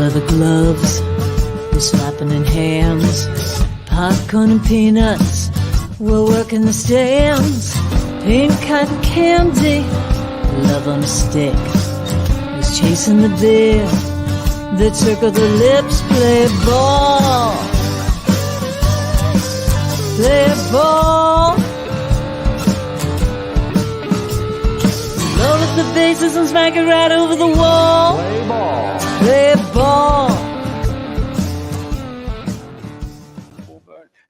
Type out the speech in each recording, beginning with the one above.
leather gloves, we're slapping in hands. Popcorn and peanuts, we're working the stands. Pink cotton candy, love on a stick. He's chasing the beer, the trick of the lips. Play ball, play ball. Load up the bases and smack it right over the wall. Play ball. Play ball.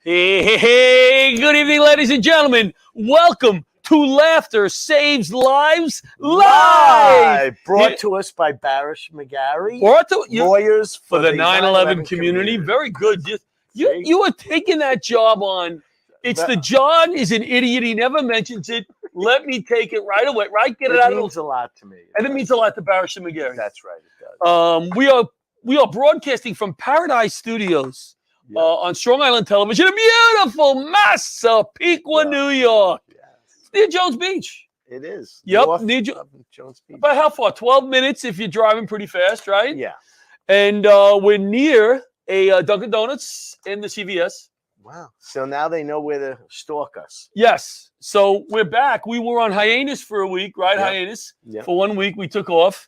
Hey, good evening, ladies and gentlemen. Welcome to Laughter Saves Lives Live. Brought to us by Barasch, McGarry. Brought to you Lawyers for the 9/11 community. Very good. You are taking that job on. It's the John is an idiot. He never mentions it. Let me take it right away. Right, get it out. It means a lot to me. And it means a lot to Barasch and McGarry. That's right. It does. We are broadcasting from Paradise Studios. On Strong Island Television, a beautiful Massapequa, New York. Yes. It's near Jones Beach. It is. Yep, Near Jones Beach. About how far? 12 minutes if you're driving pretty fast, right? Yeah. And we're near a Dunkin' Donuts and the CVS. Wow. So now they know where to stalk us. Yes. So we're back. We were on hiatus for a week, right? Yep. Hiatus. Yep. For 1 week, we took off.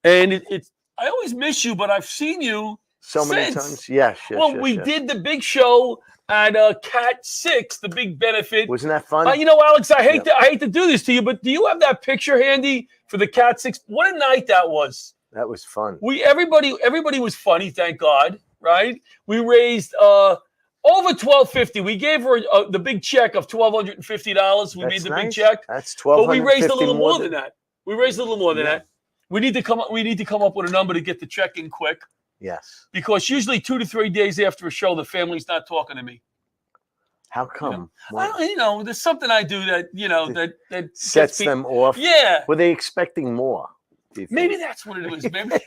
And it's I always miss you, but I've seen you So many times. Yes. We did the big show at Cat 6, the big benefit. Wasn't that fun? You know, Alex, I hate to do this to you, but do you have that picture handy for the Cat 6? What a night that was. That was fun. Everybody was funny, thank God, right? We raised over $1,250. We gave her the big check of $1,250. We made the big check. That's $1,250. But we raised a little more than that. We raised a little more than that. We need to come up with a number to get the check in quick. Yes. Because usually 2 to 3 days after a show, the family's not talking to me. How come? There's something I do that, that sets them off. Yeah. Were they expecting more? Maybe that's what it was. Maybe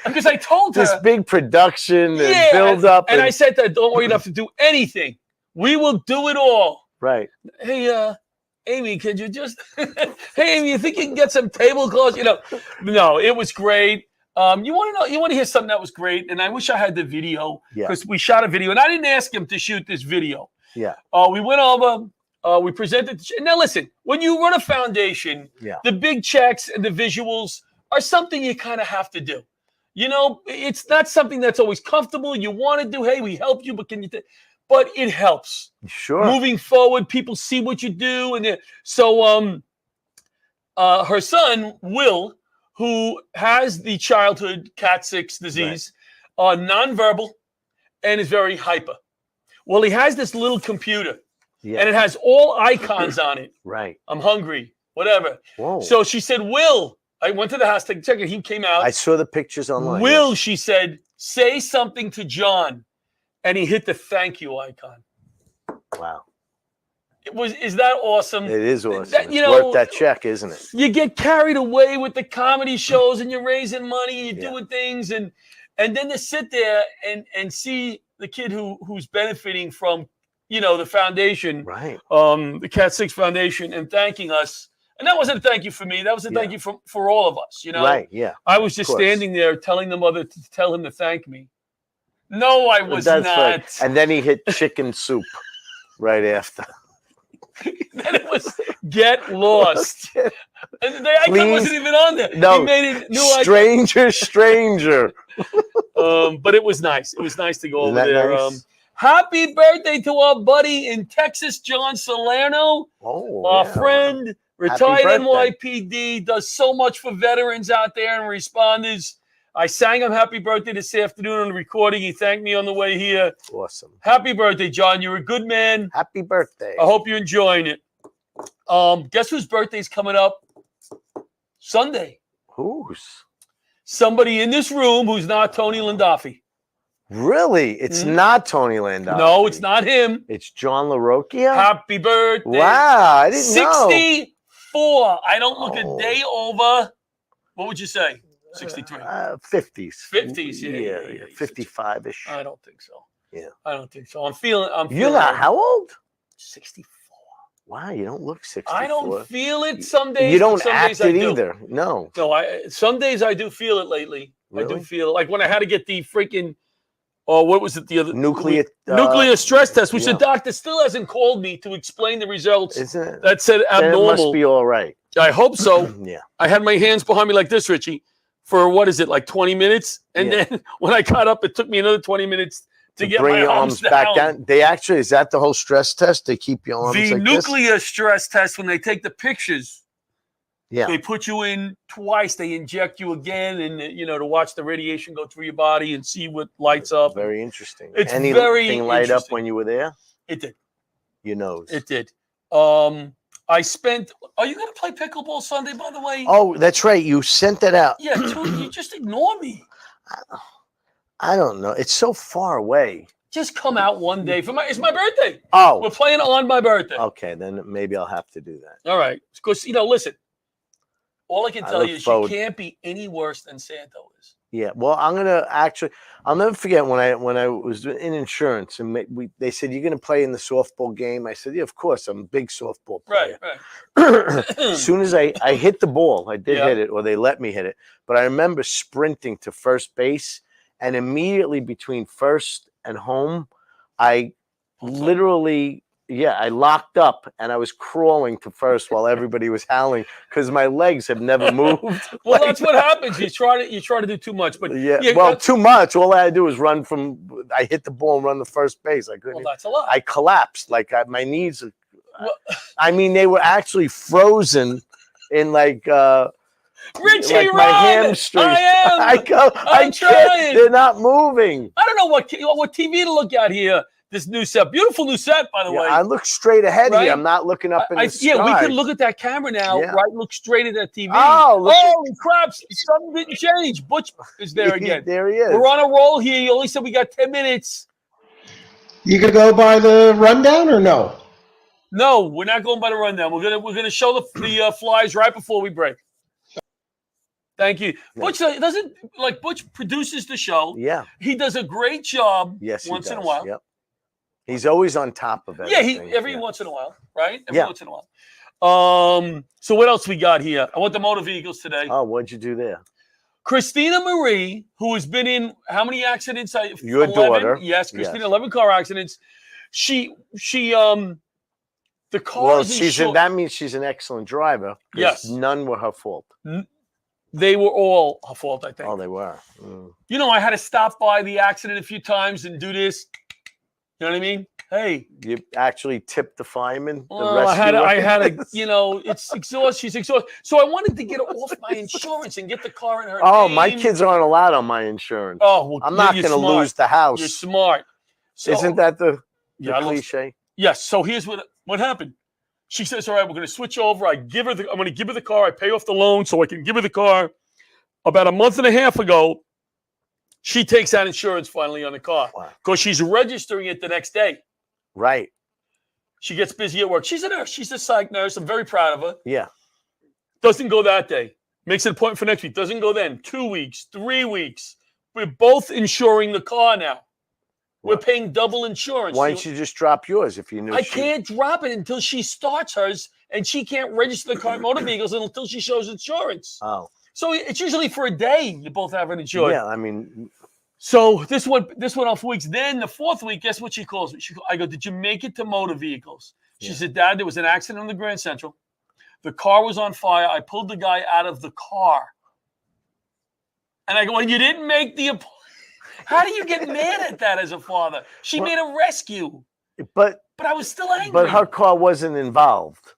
because I told her. This big production and build up. And I said that, don't worry, you don't have to do anything. We will do it all. Right. Hey, Amy, could you just, hey, Amy, you think you can get some tablecloths? No, it was great. You want to hear something that was great, and I wish I had the video because we shot a video, and I didn't ask him to shoot this video. Yeah. We went over, we presented. Now listen, when you run a foundation, the big checks and the visuals are something you kind of have to do. It's not something that's always comfortable. You want to do, hey, we helped you, but can you? But it helps. Sure. Moving forward, people see what you do, and so her son Will, who has the childhood Cat 6 disease, nonverbal, and is very hyper. Well, he has this little computer, and it has all icons on it. Right. I'm hungry, whatever. Whoa. So she said, Will, I went to the house to check it. He came out. I saw the pictures online. Will, she said, say something to John. And he hit the thank you icon. Wow. Is that awesome? It is awesome. It's worth that check, isn't it? You get carried away with the comedy shows and you're raising money, you're doing things, and then to sit there and see the kid who's benefiting from, the foundation, right? The Cat 6 Foundation, and thanking us. And that wasn't a thank you for me. That was a thank you for all of us, Right, yeah. I was just standing there telling the mother to tell him to thank me. No, I was not. Right. And then he hit chicken soup right after. Then it was Get Lost. And the icon wasn't even on there. No, he made it new stranger. But it was nice. It was nice to go over there. Nice? Happy birthday to our buddy in Texas, John Salerno. Our friend, retired NYPD, does so much for veterans out there and responders. I sang him happy birthday this afternoon on the recording. He thanked me on the way here. Awesome. Happy birthday, John. You're a good man. Happy birthday. I hope you're enjoying it. Guess whose birthday's coming up? Sunday. Whose? Somebody in this room who's not Tony Landolfi. Really? It's not Tony Landolfi. No, it's not him. It's John LaRocchia? Happy birthday. Wow, I didn't know. 64. I don't look a day over. What would you say? 63. 50s. 50s, yeah. 55-ish. I don't think so. Yeah. I don't think so. I'm feeling You're not how old? 64. Wow, you don't look 64. I don't feel it some days. You don't some act days it either. No. No, some days I do feel it lately. I do Really? feel like when I had to get the freaking, oh, what was it? The other Nuclear stress test, which yeah. the doctor still hasn't called me to explain the results. Isn't it? That said Then it must abnormal. be all right. I hope so. Yeah. I had my hands behind me like this, Richie, for what is it, like 20 minutes? And then when I got up, it took me another 20 minutes to get bring my your arms back down. They actually, is that the whole stress test? They keep your arms The like nuclear stress test, when they take the pictures, Yeah. they put you in twice. They inject you again, and to watch the radiation go through your body and see what lights up. Very interesting. It's Anything very light up interesting. when you were there? It did. Your nose. It did. I spent. Are you going to play pickleball Sunday? By the way. Oh, that's right. You sent that out. Yeah. You just ignore me. I don't know. It's so far away. Just come out one day for it's my birthday. Oh. We're playing on my birthday. Okay, then maybe I'll have to do that. All right. Because listen. All I can tell you is she can't be any worse than Santo is. Yeah. Well, I'll never forget when I was in insurance and they said, you're going to play in the softball game. I said, yeah, of course. I'm a big softball player. Right. As soon as I hit the ball, I did hit it, or they let me hit it. But I remember sprinting to first base, and immediately between first and home, I literally, I locked up and I was crawling to first while everybody was howling because my legs have never moved. Well, that's what happens. You try to do too much, but too much. All I had to do was run I hit the ball and run to first base. I couldn't. Well, that's a lot. I collapsed. My knees. I mean, they were actually frozen in Richie, like my hamstrings. I'm trying. They're not moving. I don't know what TV to look at here. This new set, beautiful new set, by the way. I look straight ahead here. I'm not looking up in the sky. Yeah, we can look at that camera now, right? Look straight at that TV. Oh, holy crap! Something didn't change. Butch is there again. There he is. We're on a roll here. You only said we got 10 minutes. You gonna go by the rundown or no? No, we're not going by the rundown. We're gonna show the flies right before we break. Thank you. Butch Butch produces the show. Yeah. He does a great job. Yes, once in a while. Yep. He's always on top of everything. Yeah, every once in a while, right? Every once in a while. So what else we got here? I want the motor vehicles today. Oh, what'd you do there? Christina Marie, who has been in how many accidents? Your 11? Daughter. Yes, Christina, 11 car accidents. She the car that means she's an excellent driver. Yes. None were her fault. They were all her fault, I think. Oh, they were. I had to stop by the accident a few times and do this. You know what I mean? Hey, you actually tipped the fireman. I had to. It's exhausted. She's exhausted. So I wanted to get her off my insurance and get the car in her name. My kids aren't allowed on my insurance. Oh, well, I'm not going to lose the house. You're smart. So, isn't that the cliche? Yes. So here's what happened. She says, "All right, we're going to switch over. I'm going to give her the car. I pay off the loan so I can give her the car." About a month and a half ago, she takes out insurance finally on the car because she's registering it the next day. Right. She gets busy at work. She's a nurse. She's a psych nurse. I'm very proud of her. Yeah. Doesn't go that day. Makes an appointment for next week. Doesn't go then. 2 weeks, 3 weeks. We're both insuring the car now. We're paying double insurance. Why don't you just drop yours if you knew? I can't drop it until she starts hers, and she can't register the car motor vehicles until she shows insurance. Oh. So it's usually for a day you both have it insured. Yeah, I mean. So this went off weeks. Then the fourth week, guess what she calls me? I go, "Did you make it to motor vehicles?" She said, "Dad, there was an accident on the Grand Central. The car was on fire. I pulled the guy out of the car." And I go, "Well, you didn't make the appointment." How do you get mad at that as a father? She made a rescue. But I was still angry. But her car wasn't involved.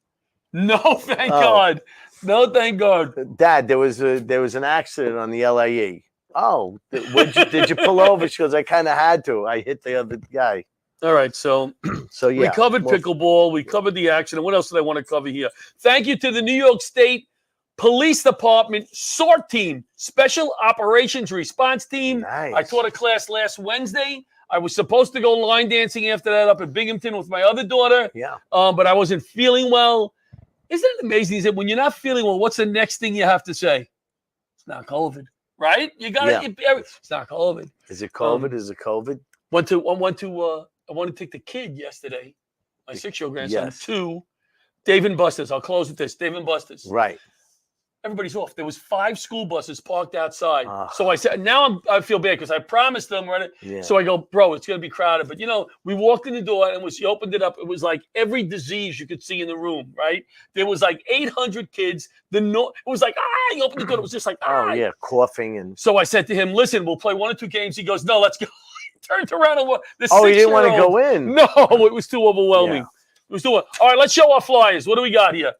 No, thank God. No, thank God. Dad, there was an accident on the LAE. Oh, did you pull over? She goes, "I kind of had to. I hit the other guy." All right, so yeah. We covered pickleball. We covered the accident. What else did I want to cover here? Thank you to the New York State Police Department SORT team, Special Operations Response Team. Nice. I taught a class last Wednesday. I was supposed to go line dancing after that up at Binghamton with my other daughter. Yeah. But I wasn't feeling well. Isn't it amazing that when you're not feeling well, what's the next thing you have to say? It's not COVID, right? You got to. It's not COVID. Is it COVID? Is it COVID? I wanted to take the kid yesterday, my 6-year-old grandson, to Dave & Buster's. I'll close with this. Dave & Buster's. Right. everybody's off. There was 5 school buses parked outside. Ah. So I said, now I feel bad because I promised them, right? Yeah. So I go, bro, it's going to be crowded. But, we walked in the door and you opened it up. It was like every disease you could see in the room, right? There was like 800 kids. It was like, you opened the door. It was just like, Oh, yeah, coughing and. So I said to him, listen, we'll play 1 or 2 games. He goes, no, let's go. He turned around and the Oh, you didn't want to 6-year-old go in? No, it was too overwhelming. Yeah. It was too. All right, let's show our flyers. What do we got here?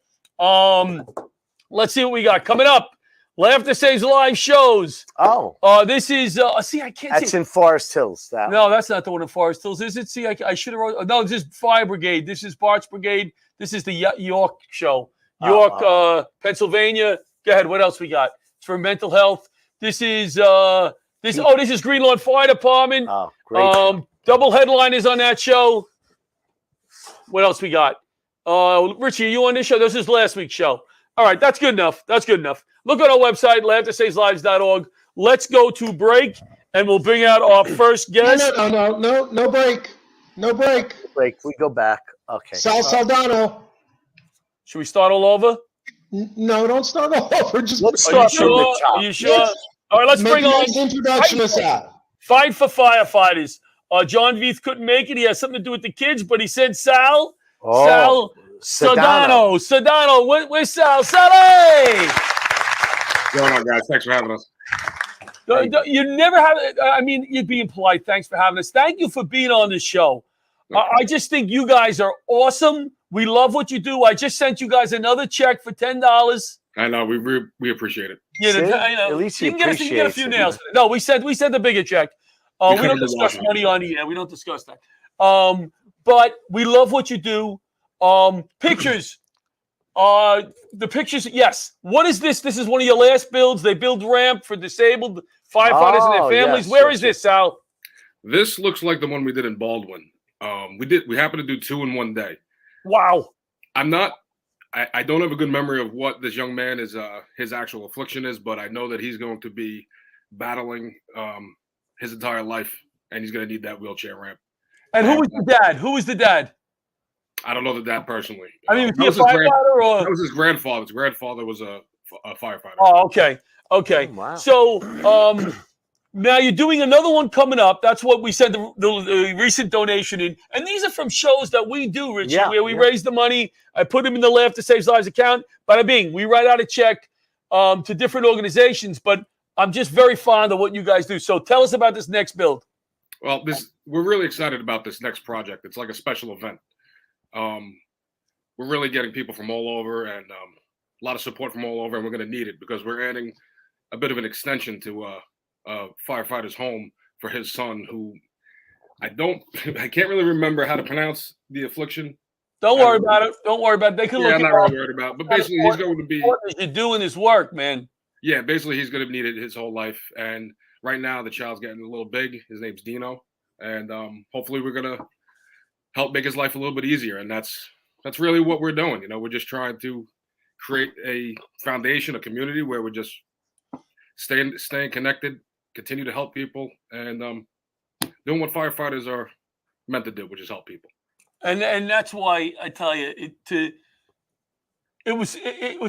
Let's see what we got coming up. Laughter Saves Live shows. Oh. This is see, I can't That's see. in Forest Hills. No, that's not the one in Forest Hills. Is it? See, I should have wrote. No, this is Fire Brigade. This is Barasch Brigade. This is the York show. York, Pennsylvania. Go ahead. What else we got? It's for mental health. This is this is Green Lawn Fire Department. Oh, great. Double headliners on that show. What else we got? Richie, are you on this show? This is last week's show. All right, that's good enough. That's good enough. Look at our website, laughtersageslives.org. Let's go to break, and we'll bring out our first guest. No break. No break. Break. We go back. Okay. Sal Saldano. Should we start all over? No, don't start all over. Just Let's Are you start from the sure? top. Are you sure? Yes. All right, let's make bring a on nice introduction to Sal. Fight for Firefighters. John Veith couldn't make it. He has something to do with the kids, but he said Sal. Oh, Sal Sedano. Sedano. Where's Sal? Sally! What's going on, guys? Thanks for having us. You never have. I mean, you're being polite. Thanks for having us. Thank you for being on this show. Okay. I just think you guys are awesome. We love what you do. I just sent you guys another check for $10. I know we appreciate it. Yeah, See? at least you he can get a few appreciates it. nails. No, we sent the bigger check. We don't discuss money on the air. We don't discuss that. But we love what you do. Pictures. The pictures, yes. What is this? This is one of your last builds. They build ramp for disabled firefighters and their families. Yes, Where is this, Sal? This looks like the one we did in Baldwin. We happened to do 2 in one day. Wow. I don't have a good memory of what this young man is his actual affliction is, but I know that he's going to be battling his entire life, and he's going to need that wheelchair ramp. And who was the dad? Who was the dad? I don't know the dad personally. I mean, was he a firefighter or? That was his grandfather. His grandfather was a firefighter. Oh, okay. Okay. Wow. So now you're doing another one coming up. That's what we sent the recent donation in. And these are from shows that we do, Richie, where we raise the money. I put them in the Laughter Saves Lives account. Bada bing. We write out a check to different organizations, but I'm just very fond of what you guys do. So tell us about this next build. Well, we're really excited about this next project. It's like a special event. We're really getting people from all over and a lot of support from all over, and we're going to need it because we're adding a bit of an extension to a firefighter's home for his son, who I can't really remember how to pronounce the affliction. Don't worry about it. Don't worry about it. They can look I'm it not up. really worried about it. But basically, he's going to be. You're doing this work, man. Yeah, basically, he's going to need it his whole life. And right now, the child's getting a little big. His name's Dino, and hopefully, we're going to help make his life a little bit easier. And that's really what we're doing. We're just trying to create a foundation, a community where we're just staying connected, continue to help people, and doing what firefighters are meant to do, which is help people. And that's why I tell you, it was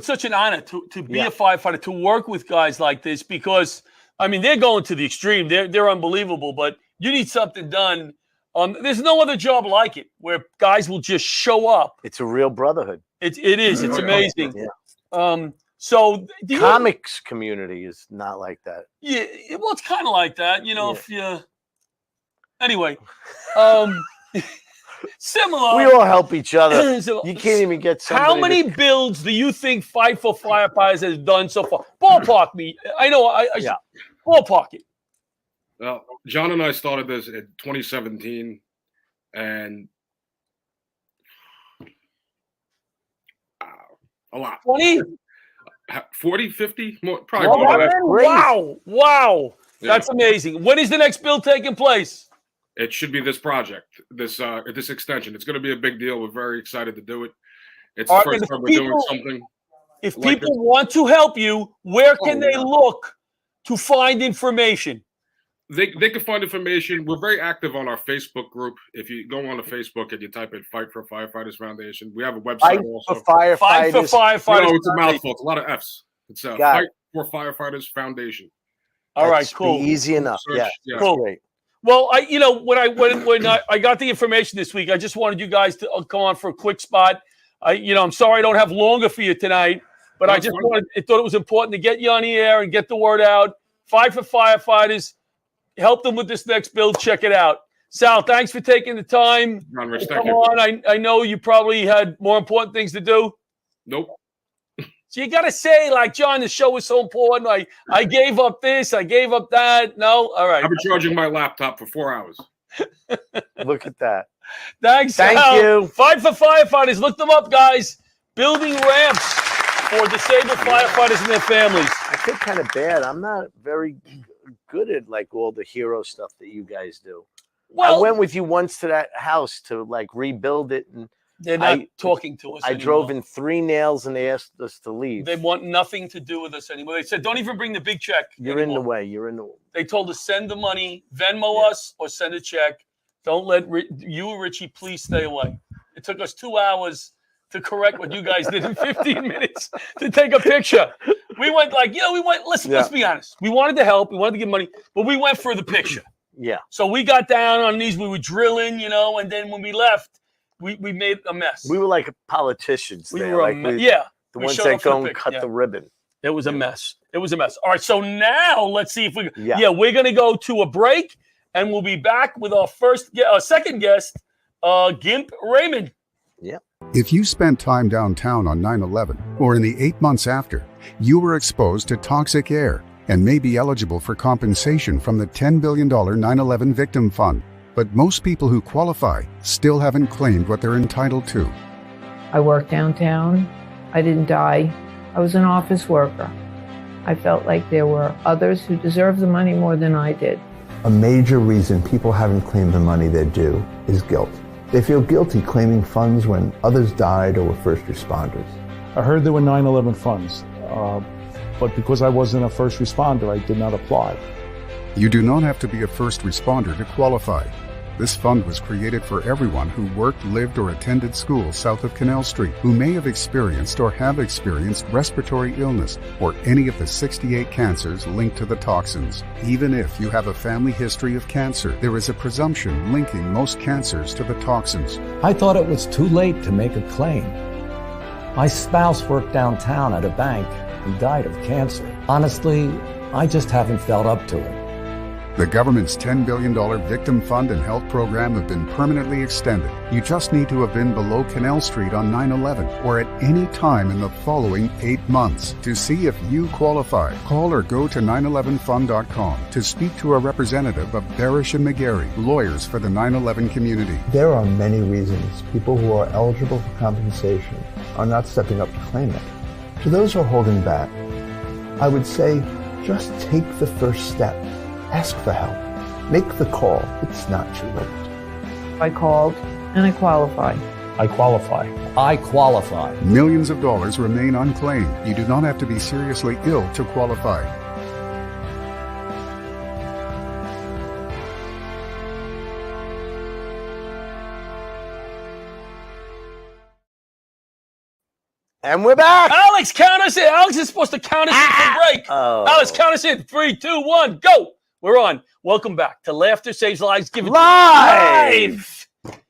such an honor to be a firefighter, to work with guys like this, because I mean they're going to the extreme. They're unbelievable, but you need something done. There's no other job like it where guys will just show up. It's a real brotherhood. It is. It's amazing. Yeah. So the comics community is not like that. Yeah, well, it's kind of like that, if you. Anyway, similar. We all help each other. So, you can't even get somebody. How many builds do you think Fight for Firefighters has done so far? Ballpark me. I know. I ballpark it. Well, John and I started this in 2017, and a lot. 20? 40, 50? More, probably more than that. Wow. Yeah. That's amazing. When is the next build taking place? It should be this project, this extension. It's going to be a big deal. We're very excited to do it. It's the first time we're doing something. If people want to help you, where can they look to find information? They can find information. We're very active on our Facebook group. If you go on to Facebook and you type in Fight for Firefighters Foundation, we have a website also. For Firefighters. Fight for Firefighters. No, it's a mouthful. It's a lot of F's. It's a Got Fight it. for Firefighters Foundation. All right, That's cool. Easy enough. Search, Yeah. yeah. Cool. Great. Well, when I got the information this week, I just wanted you guys to come on for a quick spot. I'm sorry I don't have longer for you tonight, but I just thought it was important to get you on the air and get the word out. Fight for Firefighters. Help them with this next build. Check it out. Sal, thanks for taking the time. John Rich, Come on. I know you probably had more important things to do. Nope. So you got to say, like, John, the show was so important. I gave up this. I gave up that. No? All right. I've been charging my laptop for 4 hours. Look at that. Thanks, Thank Sal. you. Fight for Firefighters. Look them up, guys. Building ramps for disabled firefighters and their families. I feel kind of bad. I'm not very good at like all the hero stuff that you guys do. Well, I went with you once to that house to like rebuild it, and they're not talking to us I anymore. drove in 3 nails and they asked us to leave. They want nothing to do with us anymore. They said, don't even bring the big check You're anymore. in the way. You're in the way. They told us, send the money, Venmo us, or send a check. Don't let you, Richie, please stay away. It took us 2 hours to correct what you guys did in 15 minutes to take a picture. We went listen, let's be honest. We wanted to help. We wanted to give money, but we went for the picture. Yeah. So we got down on these. We were drilling, and then when we left, we made a mess. We were like politicians. We there. were like yeah. the we ones showed that up for go the and cut the ribbon. It was a mess. It was a mess. All right, so now let's see if we. Yeah. We're gonna go to a break, and we'll be back with our second guest, Gimp Raymond. Yeah. If you spent time downtown on 9/11 or in the 8 months after, you were exposed to toxic air and may be eligible for compensation from the $10 billion 9/11 Victim Fund. But most people who qualify still haven't claimed what they're entitled to. I worked downtown. I didn't die. I was an office worker. I felt like there were others who deserved the money more than I did. A major reason people haven't claimed the money they're due is guilt. They feel guilty claiming funds when others died or were first responders. I heard there were 9/11 funds, but because I wasn't a first responder, I did not apply. You do not have to be a first responder to qualify. This fund was created for everyone who worked, lived, or attended school south of Canal Street, who may have experienced or have experienced respiratory illness or any of the 68 cancers linked to the toxins. Even if you have a family history of cancer, there is a presumption linking most cancers to the toxins. I thought it was too late to make a claim. My spouse worked downtown at a bank and died of cancer. Honestly, I just haven't felt up to it. The government's $10 billion Victim Fund and Health Program have been permanently extended. You just need to have been below Canal Street on 9/11 or at any time in the following 8 months. To see if you qualify, call or go to 911fund.com to speak to a representative of Barasch and McGarry, lawyers for the 9/11 community. There are many reasons people who are eligible for compensation are not stepping up to claim it. To those who are holding back, I would say just take the first step. Ask for help. Make the call. It's not too late. I called and I qualified. I qualify. I qualify. Millions of dollars remain unclaimed. You do not have to be seriously ill to qualify. And we're back. Alex, count us in. Alex is supposed to count us in for break. Oh. Alex, count us in. 3, 2, 1, go. We're on. Welcome back to Laughter Saves Lives. Give it Live!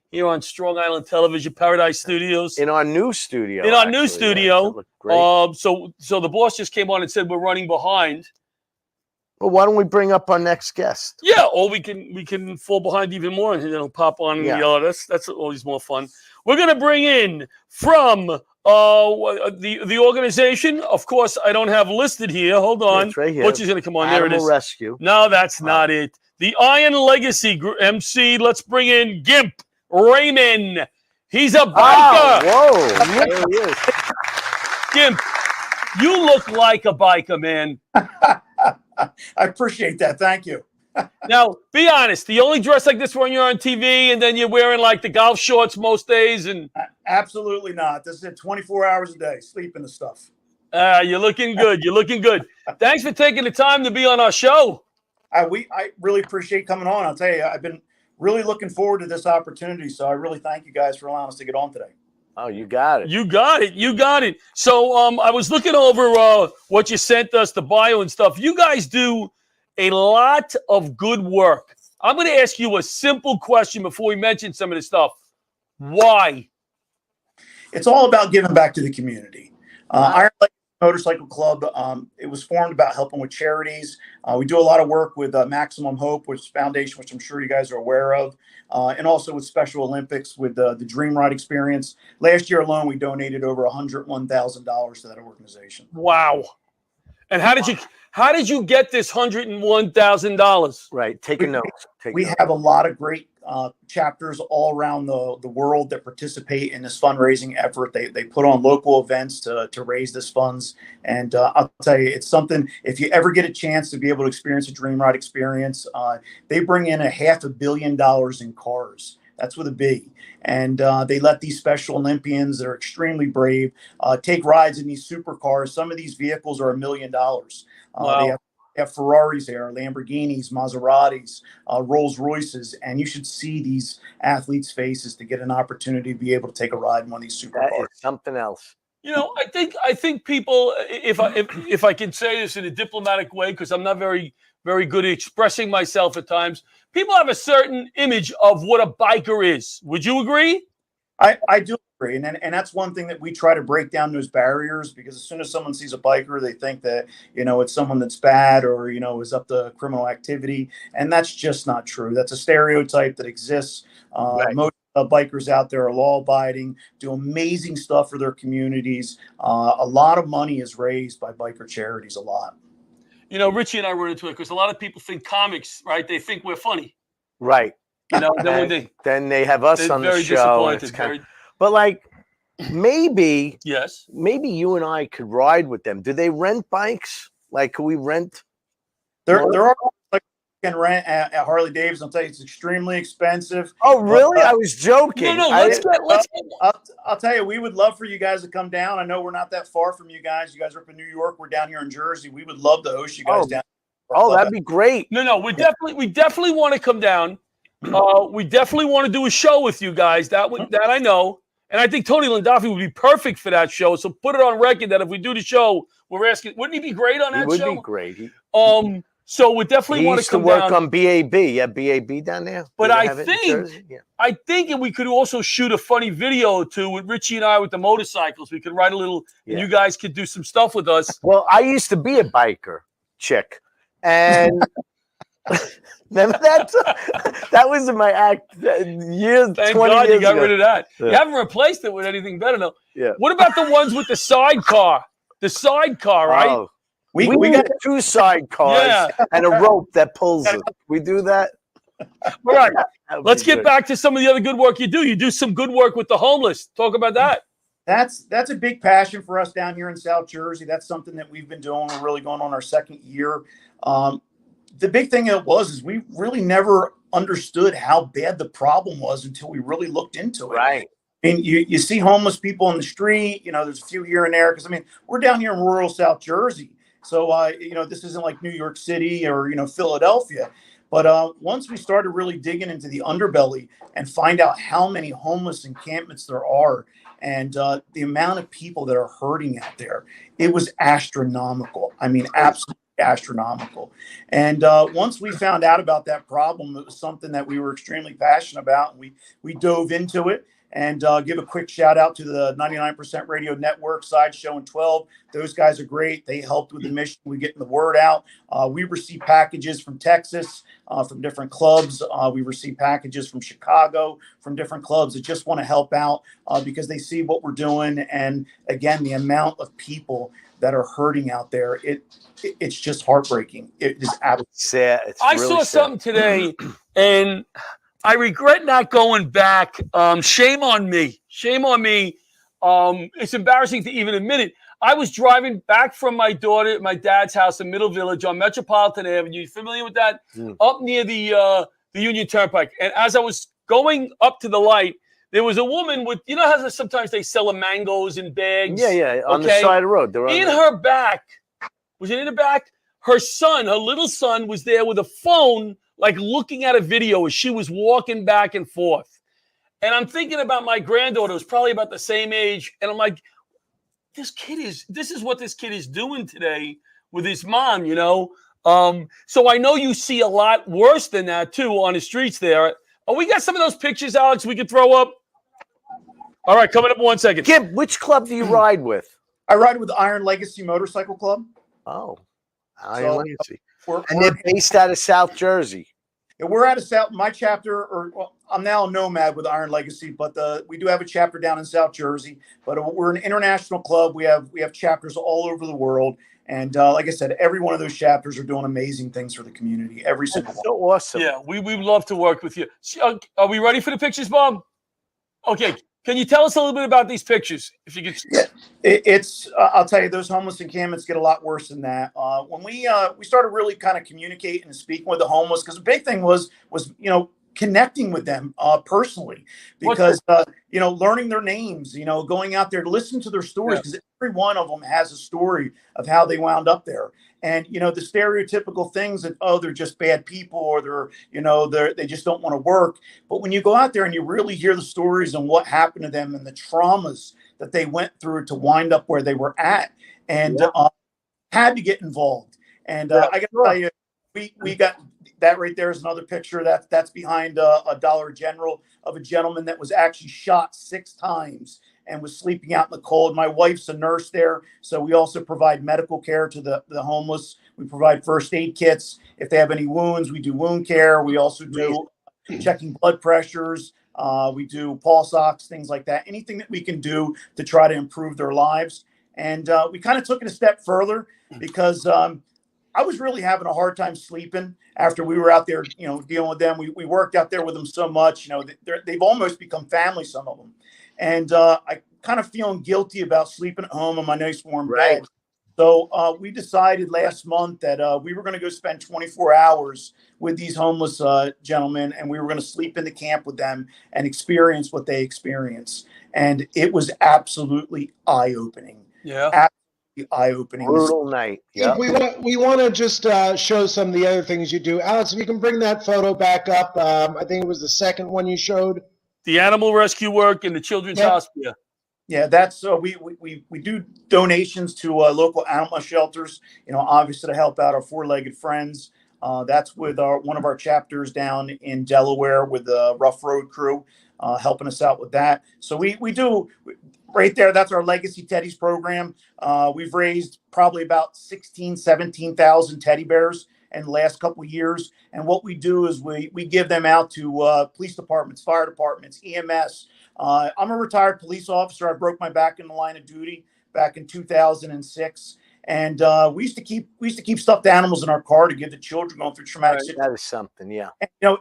Here on Strong Island Television, Paradise Studios. In our new studio. In our new actually. studio. Yeah, it looked great. So the boss just came on and said we're running behind. Well, why don't we bring up our next guest? Yeah, or we can fall behind even more and then he'll pop on and yell at us. That's always more fun. We're gonna bring in from the organization. Of course, I don't have listed here. Hold on. It's right here. Butch is gonna come on. Animal there it is. Rescue. No, that's not it. The Iron Legacy MC. Let's bring in Gimp Raymond. He's a biker. Oh, whoa. There he is. Gimp, you look like a biker, man. I appreciate that. Thank you. Now, be honest. Do you only dress like this when you're on TV and then you're wearing like the golf shorts most days? And Absolutely not. This is it 24 hours a day, sleeping and stuff. You're looking good. You're looking good. Thanks for taking the time to be on our show. I really appreciate coming on. I'll tell you, I've been really looking forward to this opportunity. So I really thank you guys for allowing us to get on today. Oh, you got it. You got it. You got it. So I was looking over what you sent us, the bio and stuff. You guys do a lot of good work. I'm going to ask you a simple question before we mention some of this stuff. Why? It's all about giving back to the community. Iron Lake Motorcycle Club, it was formed about helping with charities. We do a lot of work with Maximum Hope, which foundation, which I'm sure you guys are aware of, and also with Special Olympics with the Dream Ride experience. Last year alone, we donated over $101,000 to that organization. Wow. And how did you get this $101,000? Right. Take a note. We have a lot of great chapters all around the world that participate in this fundraising effort. They put on local events to raise this funds. And I'll tell you, it's something, if you ever get a chance to be able to experience a Dream Ride experience, they bring in $500 million in cars. That's with a B. And they let these Special Olympians that are extremely brave take rides in these supercars. Some of these vehicles are $1 million. Wow. They have Ferraris there, Lamborghinis, Maseratis, Rolls Royces, and you should see these athletes' faces to get an opportunity to be able to take a ride in one of these supercars. That is something else. You know, I think people, if I can say this in a diplomatic way, because I'm not very good at expressing myself at times, people have a certain image of what a biker is. Would you agree? I do agree. And that's one thing that we try to break down those barriers, because as soon as someone sees a biker, they think that, it's someone that's bad or, is up to criminal activity. And that's just not true. That's a stereotype that exists. Right. Most bikers out there are law abiding, do amazing stuff for their communities. A lot of money is raised by biker charities, a lot. Richie and I run into it because a lot of people think comics, right? They think we're funny. Right. Then they have us on the show. But like, maybe you and I could ride with them. Do they rent bikes? Like, could we rent? There are like you can rent at Harley Davidson. I'll tell you, it's extremely expensive. Oh, really? I was joking. No, I'll tell you, we would love for you guys to come down. I know we're not that far from you guys. You guys are up in New York. We're down here in Jersey. We would love to host you guys down. Oh, that'd be great. No, we definitely want to come down. We definitely want to do a show with you guys. That I know. And I think Tony Landolfi would be perfect for that show. So put it on record that if we do the show, we're asking, wouldn't he be great on that show? He would be great. So we definitely want to come work down. On BAB. Yeah, BAB down there. But I think we could also shoot a funny video too with Richie and I with the motorcycles. We could write a little, and you guys could do some stuff with us. Well, I used to be a biker chick. And remember that? That was in my act years. Thank 20 God years you got ago. rid of that. Yeah. You haven't replaced it with anything better, though. Yeah. What about the ones with the sidecar? The sidecar, right? Oh, we got 2 sidecars and a rope that pulls it. We do that. All right. Let's get back to some of the other good work you do. You do some good work with the homeless. Talk about that. That's a big passion for us down here in South Jersey. That's something that we've been doing. We're really going on our 2nd year. The big thing is we really never understood how bad the problem was until we really looked into it. Right. I mean, you see homeless people on the street, there's a few here and there. Because, we're down here in rural South Jersey. So, this isn't like New York City or, Philadelphia. But once we started really digging into the underbelly and find out how many homeless encampments there are and the amount of people that are hurting out there, it was astronomical. Absolutely astronomical. And once we found out about that problem, it was something that we were extremely passionate about. And we dove into it. And give a quick shout out to the 99% Radio Network, Sideshow and 12. Those guys are great. They helped with the mission. We getting the word out. We receive packages from Texas, from different clubs. We receive packages from Chicago, from different clubs that just want to help out because they see what we're doing. And again, the amount of people that are hurting out there, it's just heartbreaking. It is absolutely sad. I saw something today, and I regret not going back. Shame on me. Shame on me. It's embarrassing to even admit it. I was driving back from my dad's house in Middle Village on Metropolitan Avenue. You familiar with that? Up near the Union Turnpike. And as I was going up to the light, there was a woman with, how sometimes they sell the mangoes in bags? Yeah, on the side of the road. Her back, was it in the back? Her little son was there with a phone, like looking at a video as she was walking back and forth. And I'm thinking about my granddaughter, who's probably about the same age. And I'm like, this is what this kid is doing today with his mom, you know? So I know you see a lot worse than that too on the streets there. Oh, we got some of those pictures, Alex, we could throw up. All right, coming up in 1 second. Gib, which club do you ride with? I ride with the Iron Legacy Motorcycle Club. Oh, Iron Legacy. And We're they're based out of South Jersey. we're out of South. My chapter, I'm now a nomad with Iron Legacy, but we do have a chapter down in South Jersey. But we're an international club. We have chapters all over the world, and like I said, every one of those chapters are doing amazing things for the community. Every single one. So awesome. Yeah, we love to work with you. Are we ready for the pictures, Bob? Okay. Can you tell us a little bit about these pictures? If you could. Yeah, it's I'll tell you, those homeless encampments get a lot worse than that. When we started really kind of communicating and speaking with the homeless, because the big thing was connecting with them personally, because learning their names, going out there to listen to their stories, because every one of them has a story of how they wound up there. And the stereotypical things that, oh, they're just bad people, or they just don't want to work. But when you go out there and you really hear the stories and what happened to them and the traumas that they went through to wind up where they were at, and had to get involved. And I got to tell you, we got that right there is another picture that's behind a Dollar General of a gentleman that was actually shot 6 times and was sleeping out in the cold. My wife's a nurse there, so we also provide medical care to the homeless. We provide first aid kits. If they have any wounds, we do wound care. We also do checking blood pressures. We do pulse ox, things like that. Anything that we can do to try to improve their lives. And we kind of took it a step further, because I was really having a hard time sleeping after we were out there, dealing with them. We worked out there with them so much, they've almost become family, some of them. And I kind of feeling guilty about sleeping at home in my nice warm bed. So we decided last month that we were going to go spend 24 hours with these homeless gentlemen, and we were going to sleep in the camp with them and experience what they experience. And it was absolutely eye-opening. Yeah. Eye-opening. Brutal night. Yeah. We want to just show some of the other things you do. Alex, if you can bring that photo back up. I think it was the second one you showed. The animal rescue work in the Children's Hospital. Yeah, that's we do donations to local animal shelters. Obviously to help out our four-legged friends. That's with one of our chapters down in Delaware with the Rough Road crew, helping us out with that. So we do. Right there, that's our Legacy Teddies program. We've raised probably about 17,000 teddy bears in the last couple of years. And what we do is we give them out to police departments, fire departments, EMS. I'm a retired police officer. I broke my back in the line of duty back in 2006. And we used to keep stuffed animals in our car to give to children going through traumatic situations. That is something, yeah. And,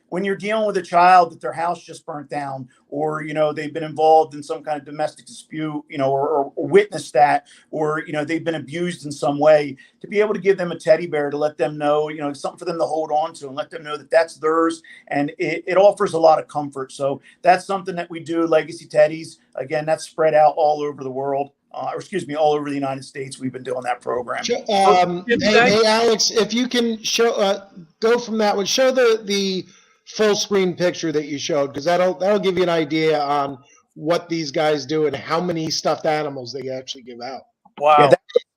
when you're dealing with a child that their house just burnt down, or they've been involved in some kind of domestic dispute, or witnessed that, or they've been abused in some way, to be able to give them a teddy bear to let them know, something for them to hold on to and let them know that that's theirs, and it offers a lot of comfort. So that's something that we do. Legacy Teddies, again, that's spread out all over the world. All over the United States. We've been doing that program. Hey, Alex, if you can show, go from that one, show the full screen picture that you showed, because that'll give you an idea on what these guys do and how many stuffed animals they actually give out. Wow. Yeah,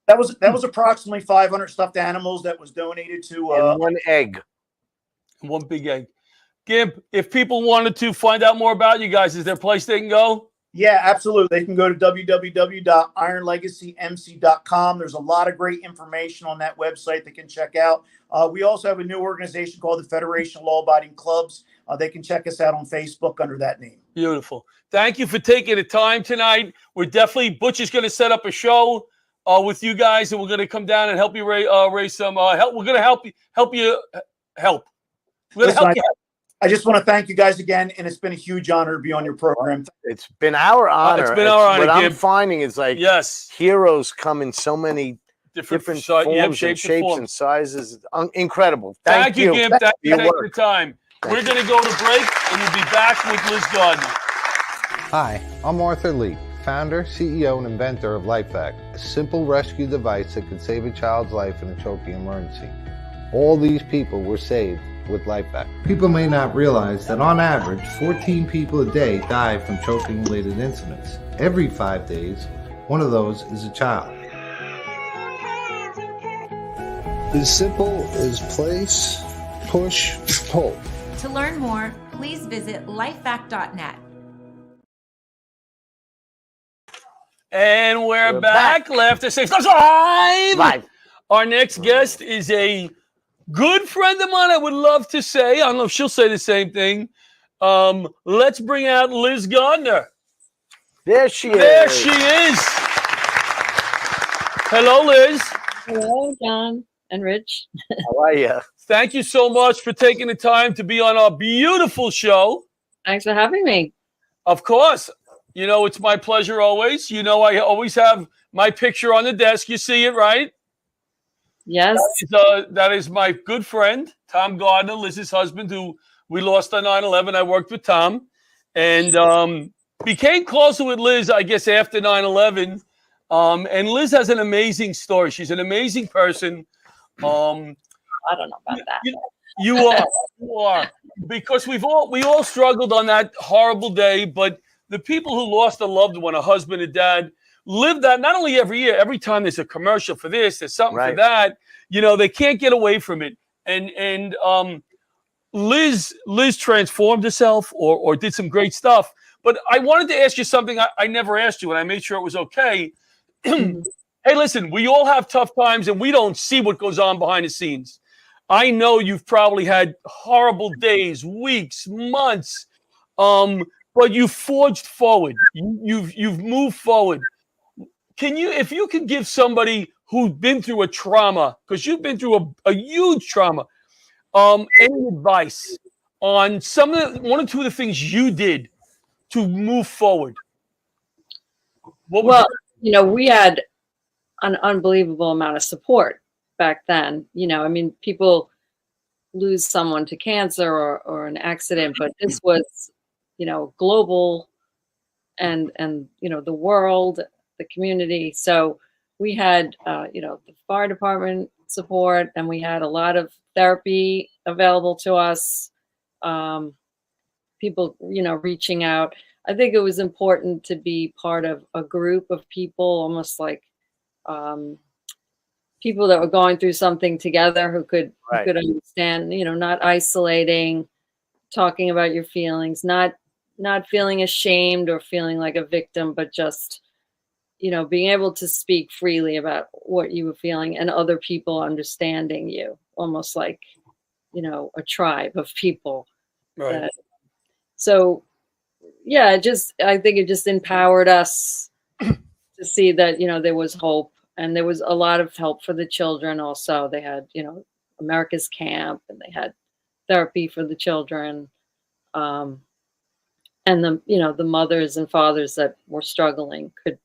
that was approximately 500 stuffed animals that was donated to and one egg. One big egg. Gib, if people wanted to find out more about you guys, is there a place they can go? Yeah, absolutely. They can go to www.ironlegacymc.com. There's a lot of great information on that website they can check out. We also have a new organization called the Federation of Law-Abiding Clubs. They can check us out on Facebook under that name. Beautiful. Thank you for taking the time tonight. Butch is going to set up a show with you guys, and we're going to come down and help you raise some help. We're going to help you help. We're going to help you. I just want to thank you guys again, and it's been a huge honor to be on your program. It's been our honor. It's been our honor. What I'm finding is heroes come in so many different forms and shapes and sizes. Incredible. Thank you. Gib. Thank you for the time. We're going to go to break, and we'll be back with Liz Gunn. Hi, I'm Arthur Lee, founder, CEO, and inventor of LifeVac, a simple rescue device that can save a child's life in a choking emergency. All these people were saved with LifeVac. People may not realize that on average, 14 people a day die from choking-related incidents. Every 5 days, one of those is a child. As simple as place, push, pull. To learn more, please visit lifevac.net. And we're back. Laughter Safe live. Our next guest is a good friend of mine. I would love to say. I don't know if she'll say the same thing. Let's bring out Liz Gardner. There she is. There she is. Hello, Liz. Hello, John and Rich. How are you? Thank you so much for taking the time to be on our beautiful show. Thanks for having me. Of course. You know, it's my pleasure always. You know, I always have my picture on the desk. You see it, right? Yes. That is my good friend, Tom Gardner, Liz's husband, who we lost on 9/11. I worked with Tom and became closer with Liz, I guess, after 9/11. And Liz has an amazing story. She's an amazing person. I don't know about that. You are. Because we all struggled on that horrible day, but the people who lost a loved one, a husband, a dad, live that not only every year, every time there's a commercial for this, there's something for that. You know, they can't get away from it. And Liz transformed herself or did some great stuff. But I wanted to ask you something I never asked you, and I made sure it was okay. Hey, listen, we all have tough times, and we don't see what goes on behind the scenes. I know you've probably had horrible days, weeks, months, but you forged forward. You've moved forward. If you could give somebody who's been through a trauma, because you've been through a huge trauma, any advice on one or two of the things you did to move forward? You know, we had an unbelievable amount of support back then. You know, I mean, people lose someone to cancer or an accident, but this was, you know, global and you know, the world, the community. So we had, you know, the fire department support, and we had a lot of therapy available to us. People, you know, reaching out. I think it was important to be part of a group of people, almost like people that were going through something together who could understand, you know, not isolating, talking about your feelings, not feeling ashamed or feeling like a victim, but just, you know, being able to speak freely about what you were feeling and other people understanding you, almost like, you know, a tribe of people. Right. So, yeah, I think it just empowered us to see that, you know, there was hope, and there was a lot of help for the children also. They had, you know, America's Camp, and they had therapy for the children. And the, you know, the mothers and fathers that were struggling could,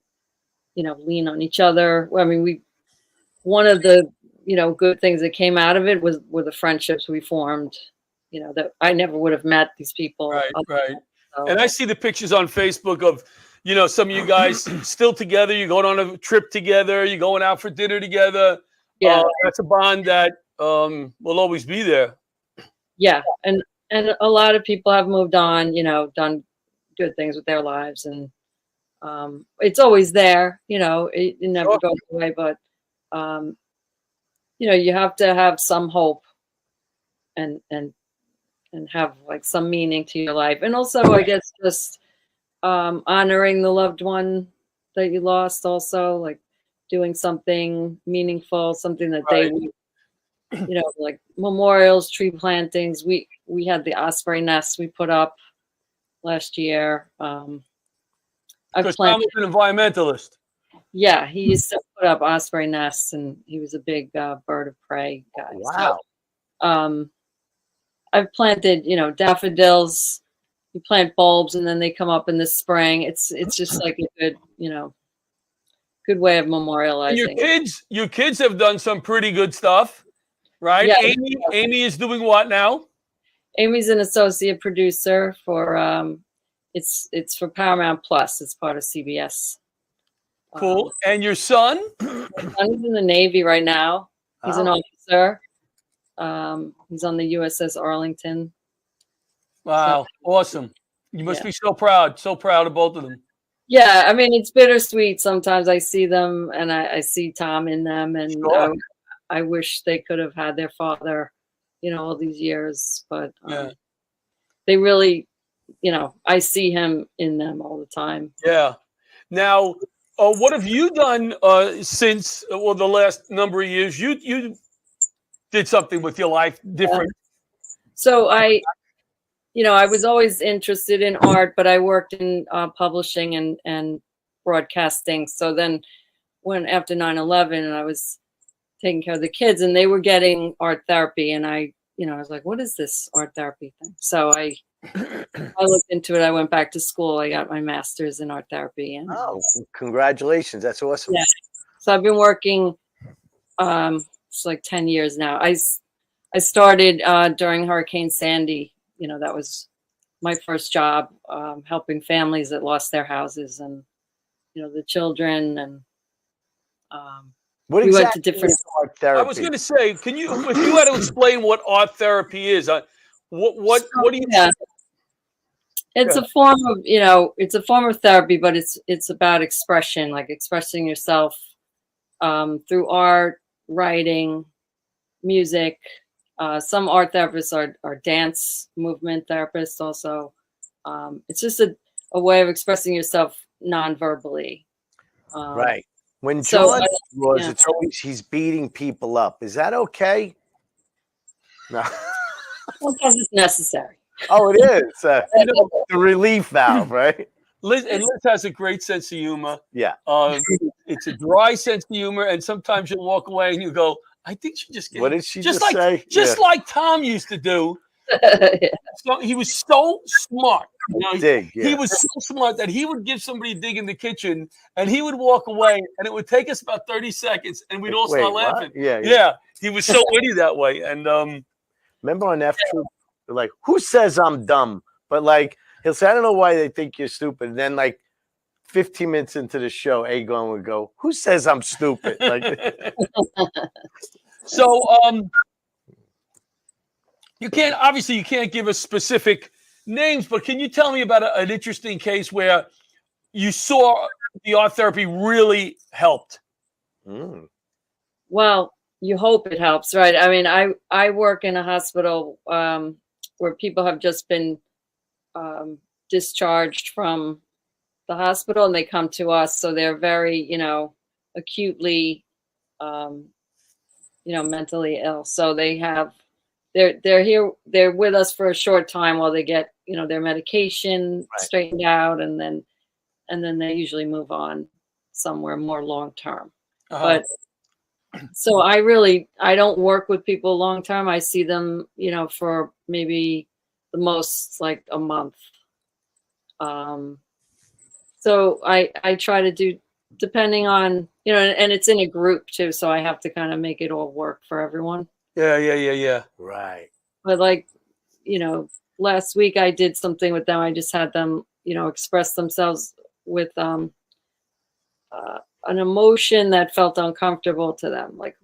you know, lean on each other. I mean, one of the, you know, good things that came out of it were the friendships we formed, you know, that I never would have met these people. Right. So. And I see the pictures on Facebook of, you know, some of you guys still together. You're going on a trip together. You're going out for dinner together. Yeah. That's a bond that will always be there. Yeah. And a lot of people have moved on, you know, done good things with their lives. And it's always there, you know, it never goes away. But, you know, you have to have some hope and have like some meaning to your life. And also, I guess, just honoring the loved one that you lost, also like doing something meaningful, something that they would, you know, like memorials, tree plantings. We had the osprey nest we put up last year. Because Tom was an environmentalist. Yeah, he used to put up osprey nests, and he was a big bird of prey guy. Wow. So, I've planted, you know, daffodils. You plant bulbs, and then they come up in the spring. It's just like a good, you know, good way of memorializing. And your kids have done some pretty good stuff, right? Yeah. Amy is doing what now? Amy's an associate producer for it's for Paramount Plus. It's part of CBS. Cool. And your son? My son's in the Navy right now. He's an officer. He's on the USS Arlington. Wow, awesome! You must be so proud of both of them. Yeah, I mean, it's bittersweet. Sometimes I see them and I see Tom in them, and Sure. I wish they could have had their father, all these years, but they really, I see him in them all the time. Yeah. Now, what have you done since the last number of years? You did something with your life different. So I was always interested in art, but I worked in publishing and broadcasting. So then when after 9/11 and I was taking care of the kids and they were getting art therapy, and I was like, what is this art therapy thing? So I looked into it. I went back to school. I got my master's in art therapy. And Congratulations. That's awesome. yeah. So I've been working it's like 10 years now. I started during Hurricane Sandy. That was my first job, helping families that lost their houses and, the children. And what we exactly went to different art therapy? I was going to say, if you had to explain what art therapy is, what do you? Yeah. It's a form of, it's a form of therapy, but it's about expression, like expressing yourself through art, writing, music. Some art therapists are dance movement therapists also. It's just a way of expressing yourself non-verbally. Right. When John draws, it's always he's beating people up. Is that okay? No. Because it's necessary. Oh, it is. The relief valve, right? Liz has a great sense of humor. Yeah. It's a dry sense of humor, and sometimes you'll walk away and you go, I think she just what did she just like, say? Just like Tom used to do. So he was so smart. He was so smart that he would give somebody a dig in the kitchen, and he would walk away, and it would take us about 30 seconds, and we'd all start laughing. Yeah. He was so witty that way. And remember on F Troop, like, who says I'm dumb? But like he'll say, I don't know why they think you're stupid. And then like 15 minutes into the show, Agon would go, who says I'm stupid? Like, so you can't give us specific names, but can you tell me about an interesting case where you saw the art therapy really helped? Well, you hope it helps, right? I mean, I work in a hospital where people have just been discharged from the hospital and they come to us. So they're very, acutely, mentally ill. So they're here, they're with us for a short time while they get, their medication straightened out, and then they usually move on somewhere more long-term. But so I don't work with people long-term. I see them, for maybe the most like a month. So I try to do, depending on, and it's in a group too. So I have to kind of make it all work for everyone. Yeah. Right. But like, last week I did something with them. I just had them, express themselves with an emotion that felt uncomfortable to them. Like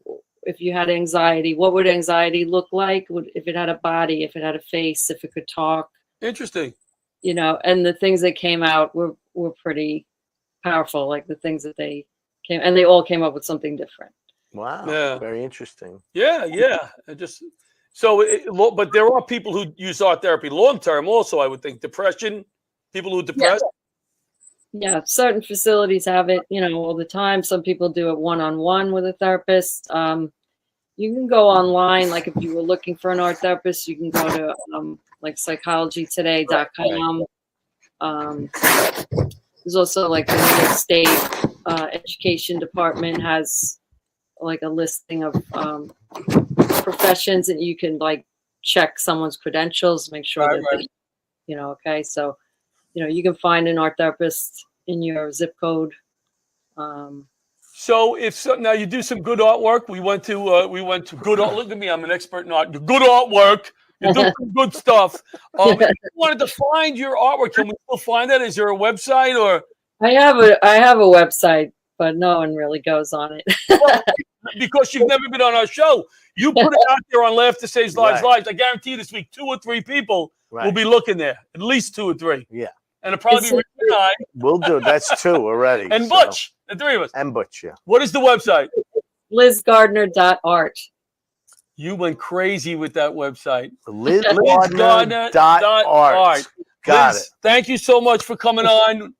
if you had anxiety, what would anxiety look like? If it had a body, if it had a face, if it could talk. Interesting. And the things that came out were pretty powerful. Like the things that they all came up with something different. Wow. Yeah. Very interesting. Yeah. But there are people who use art therapy long term also, I would think. Depression, people who are depressed. Yeah, certain facilities have it, all the time. Some people do it one-on-one with a therapist. You can go online, like if you were looking for an art therapist, you can go to like psychologytoday.com. There's also like the New York State Education Department has like a listing of professions, and you can like check someone's credentials, make sure that they, okay. So, you can find an art therapist in your zip code. So now you do some good artwork. We went to good art. Look at me, I'm an expert in art. Good artwork. You do some good stuff. If you wanted to find your artwork, can we still find that? Is there a website or? I have a website, but no one really goes on it. because you've never been on our show. You put it out there on Laughter Saves Lives Live. I guarantee this week 2 or 3 people will be looking there. At least 2 or 3. Yeah. And it'll probably be Rich and I. We'll do. That's 2 already. And Butch, the 3 of us. And Butch, yeah. What is the website? LizGardner.art. You went crazy with that website. LizGardner.art. Got it. Thank you so much for coming on.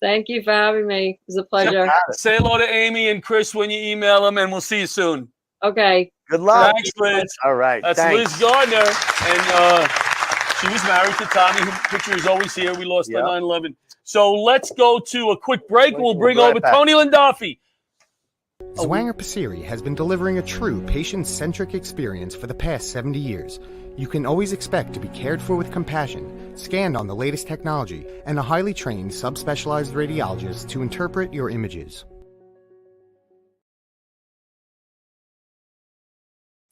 Thank you for having me. It was a pleasure. Say hello to Amy and Chris when you email them, and we'll see you soon. Okay. Good luck. Thanks, Liz. All right. That's thanks. Liz Gardner. And she was married to Tommy, whose picture is always here. We lost on 9/11. So let's go to a quick break. We'll bring over Tony Landolfi. Zwanger Passeri has been delivering a true patient-centric experience for the past 70 years. You can always expect to be cared for with compassion, scanned on the latest technology, and a highly trained subspecialized radiologist to interpret your images.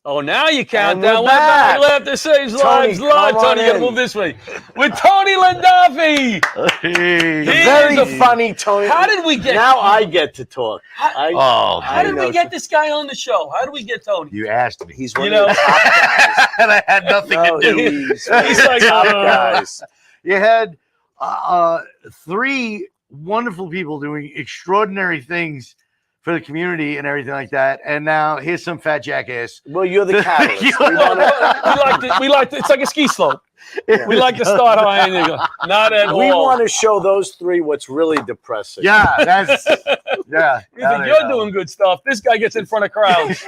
Oh, now you count And down. we're What back. about Laughter Saves Tony, Lives Live? come on Tony, you gotta in. move this way. With Tony Landolfi. Very funny, Tony. How did we get Now I get to talk. How did we get this guy on the show? How did we get Tony? You asked me. He's one You of know, the top guys. And I had nothing to do. He's like, top guys. You had 3 wonderful people doing extraordinary things for the community and everything like that. And now here's some fat jackass. Well, you're the catalyst. we like to, it's like a ski slope. We like to start high and then go. Not at all. We want to show those 3 what's really depressing. Yeah, that's yeah. You think you're doing good stuff. This guy gets in front of crowds.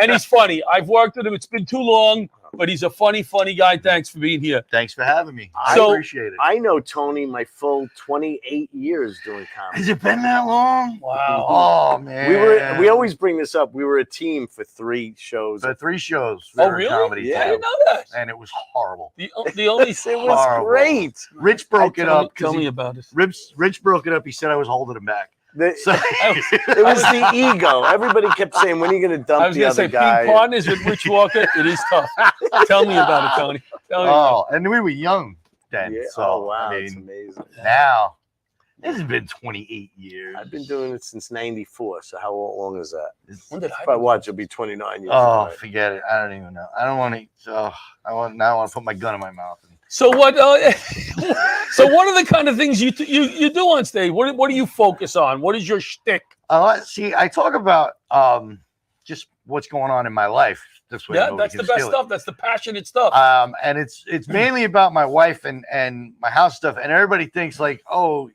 And he's funny. I've worked with him. It's been too long, but he's a funny guy. Thanks for being here. Thanks for having me. I So, appreciate it. I know Tony my full 28 years doing comedy. Has it been that long? Wow. Oh man. We always bring this up. We were a team for 3 shows. For 3 shows. Oh, we were a really? Comedy Yeah. I team. didn't know that. And it was horrible. The only It was Horrible. great. Rich broke it up. Tell me about it. Rich broke it up. He said I was holding him back. So, It was the ego. Everybody kept saying, "When are you going to I dump was the going to other say, guy?" being partners with Rich Walker, it is tough. Tell me about it, Tony. Tell me about and we were young then. Yeah. So, Oh wow, I it's mean, amazing. now this has been 28 years. I've been doing it since '94. So how long is that? When did I If I watch, it'll be 29 years. Oh, old. forget it. I don't even know. I don't want to. I want to put my gun in my mouth. So what? So what are the kind of things you do on stage? What do you focus on? What is your shtick? See, I talk about just what's going on in my life. This way, Yeah, nobody that's the can best steal it. stuff. That's the passionate stuff. And it's mainly about my wife and my house stuff. And everybody thinks like, oh,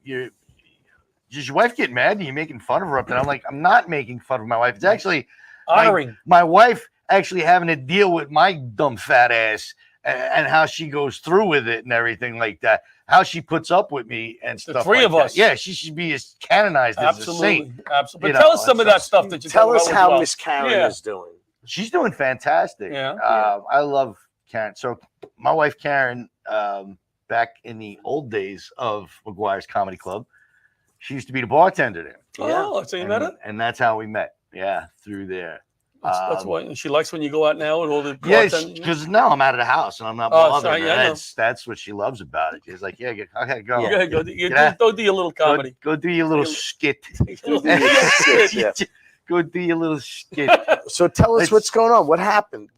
does your wife get mad? Are you making fun of her up there? I'm like, I'm not making fun of my wife. It's actually honoring my wife actually having to deal with my dumb fat ass and how she goes through with it and everything like that. How she puts up with me and The stuff. 3 like of that. us. Yeah, she should be canonized as a saint. Absolutely, absolutely. You But tell know, us some of that's- that stuff that you Tell talk us about as how well. Miss Karen Yeah. is doing. She's doing fantastic. Yeah. I love Karen. So my wife Karen, back in the old days of McGuire's Comedy Club, she used to be the bartender there. Oh, so you met her? And that's how we met. Yeah, through there. That's why she likes when you go out now and all the Yes, bartend- because now I'm out of the house and I'm not Oh, bothered. sorry, yeah, I know. That's what she loves about it. She's like, yeah, okay, go. Yeah, go do your little Go- comedy. Go do your little skit. Go do your skit, yeah. Go do your little skit. So tell us what's going on. What happened